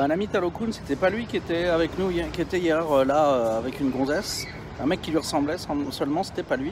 L'ami Talo-kun, c'était pas lui qui était avec nous, qui était hier là avec une gonzesse. Un mec qui lui ressemblait seulement, c'était pas lui.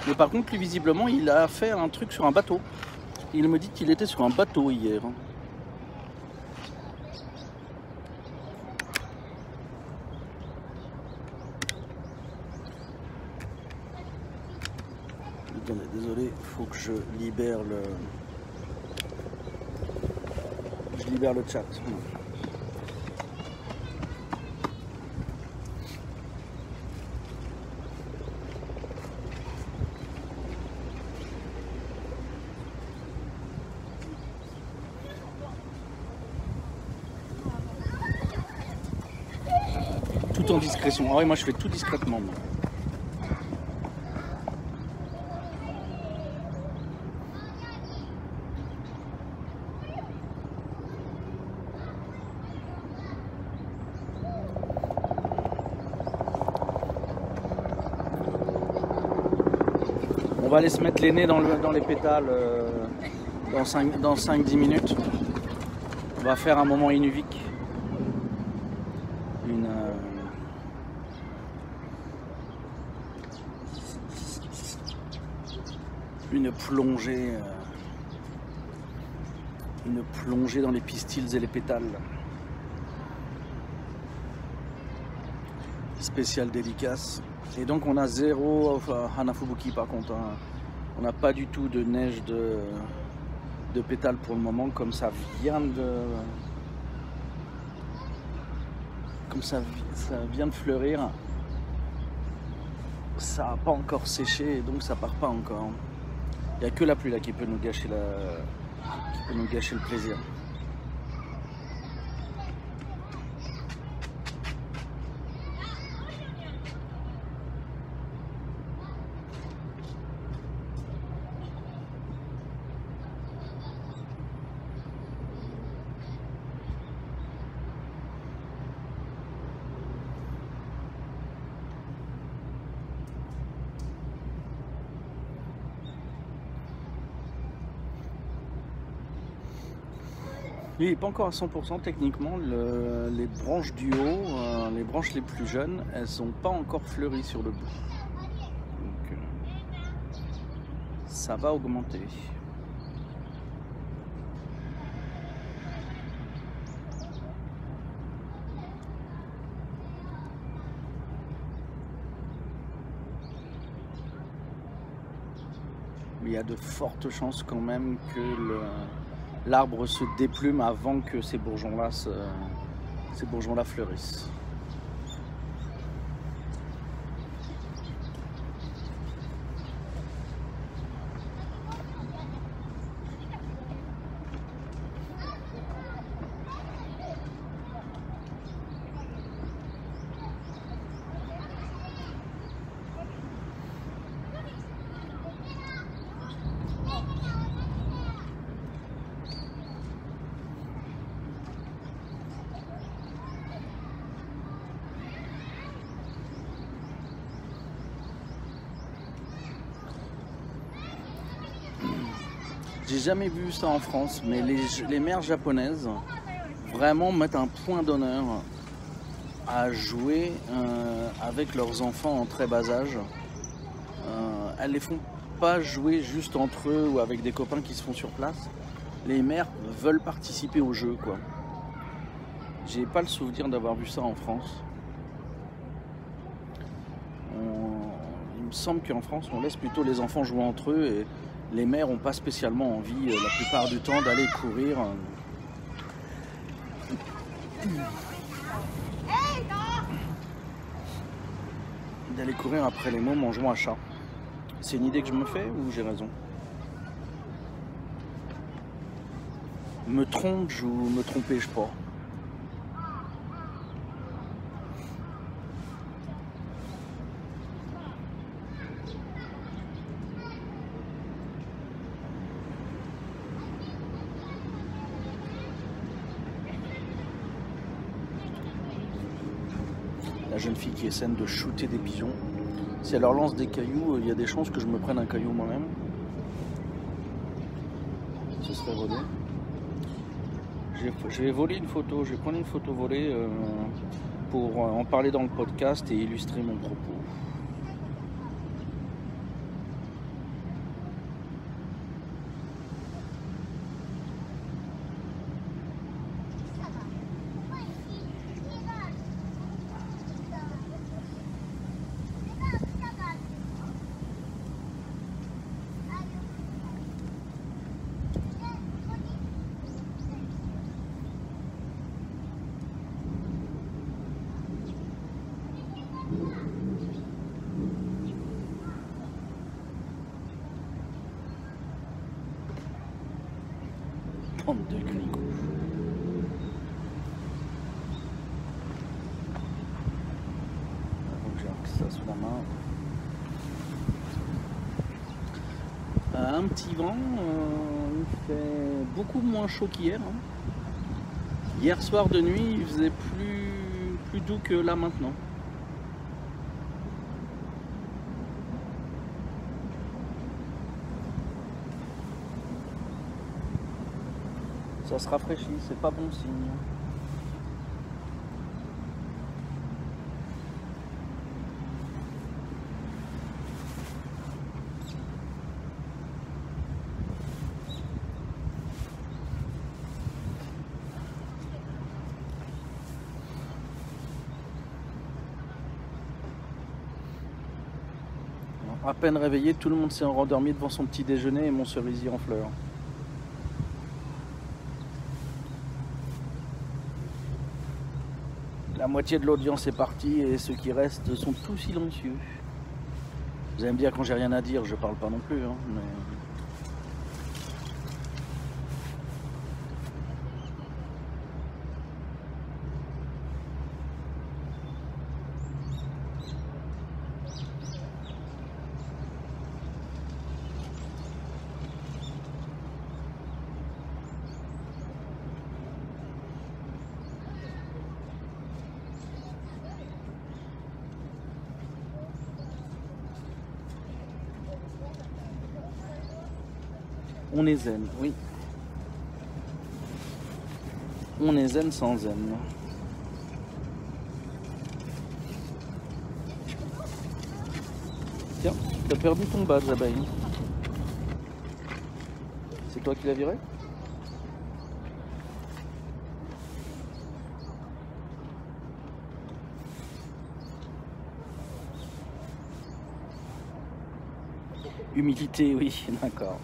Mais par contre, lui visiblement, il a fait un truc sur un bateau. Il me dit qu'il était sur un bateau hier. Attendez, désolé, il faut que je libère le... chat. Tout en discrétion. Ah oui, moi je fais tout discrètement. Moi. On va aller se mettre les nez dans les pétales dans 5-10 minutes. On va faire un moment inuvique. Une plongée dans les pistils et les pétales. Spécial dédicace. Et donc on a zéro Hanafubuki par contre. Hein. On n'a pas du tout de neige de pétales pour le moment, comme ça vient de fleurir. Ça n'a pas encore séché et donc ça part pas encore. Il n'y a que la pluie là qui peut nous gâcher le plaisir. Il n'est pas encore à 100% techniquement, les branches du haut, les branches les plus jeunes, elles sont pas encore fleuries sur le bout. Donc, ça va augmenter. Mais il y a de fortes chances quand même que l'arbre se déplume avant que ces bourgeons-là fleurissent. J'ai jamais vu ça en France, mais les mères japonaises vraiment mettent un point d'honneur à jouer avec leurs enfants en très bas âge. Elles les font pas jouer juste entre eux ou avec des copains qui se font sur place. Les mères veulent participer au jeu, quoi. J'ai pas le souvenir d'avoir vu ça en France. Il me semble qu'en France, on laisse plutôt les enfants jouer entre eux et les mères n'ont pas spécialement envie, la plupart du temps, d'aller courir. D'aller courir après les mômes en jouant à chat. C'est une idée que je me fais ou j'ai raison? Me trompe-je ou me trompais-je pas? La jeune fille qui essaie de shooter des pigeons. Si elle leur lance des cailloux, il y a des chances que je me prenne un caillou moi-même. Ce serait rodé. Je vais voler une photo, je vais prendre une photo volée pour en parler dans le podcast et illustrer mon propos. Bande de clicots. Donc j'ai ça sous la main. Un petit vent, il fait beaucoup moins chaud qu'hier. Hein. Hier soir de nuit, il faisait plus doux que là maintenant. Ça se rafraîchit, c'est pas bon signe. À peine réveillé, tout le monde s'est rendormi devant son petit déjeuner et mon cerisier en fleurs. La moitié de l'audience est partie et ceux qui restent sont tous silencieux. Vous allez me dire, quand j'ai rien à dire, je parle pas non plus. Hein, mais... On est zen, oui. On est zen sans zen. Tiens, t'as perdu ton badge, abeille. C'est toi qui l'as viré? Humilité, oui, d'accord.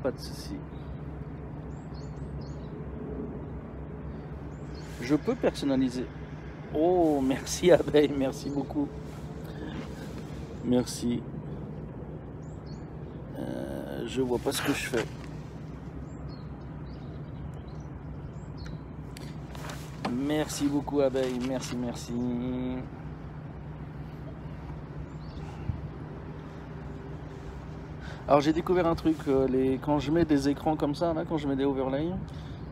Pas de souci. Je peux personnaliser. Oh, merci abeille, merci beaucoup. Merci. Je vois pas ce que je fais. Merci beaucoup abeille, merci, merci. Alors j'ai découvert un truc, quand je mets des écrans comme ça, là, quand je mets des overlays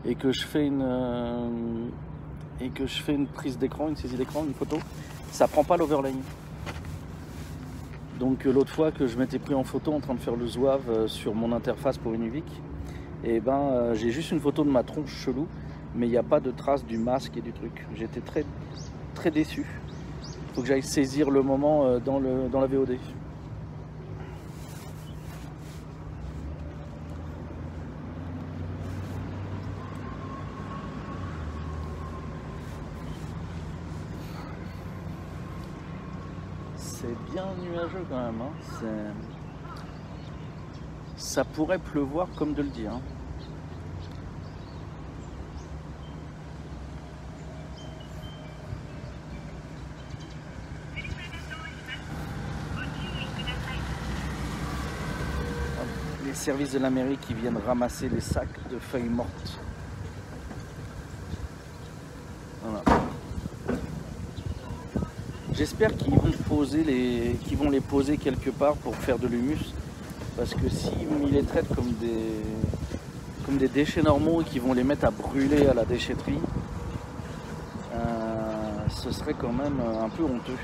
et que je fais une prise d'écran, une saisie d'écran, une photo, ça prend pas l'overlay. Donc l'autre fois que je m'étais pris en photo en train de faire le zouave sur mon interface pour Univik, et ben j'ai juste une photo de ma tronche chelou, mais il n'y a pas de trace du masque et du truc. J'étais très déçu. Faut que j'aille saisir le moment dans la VOD. C'est bien nuageux quand même, hein. Ça pourrait pleuvoir comme de le dire. Hein. Les services de la mairie qui viennent ramasser les sacs de feuilles mortes. Voilà. J'espère qu'ils vont les poser quelque part pour faire de l'humus, parce que s'ils les traitent comme des déchets normaux et qu'ils vont les mettre à brûler à la déchetterie, ce serait quand même un peu honteux.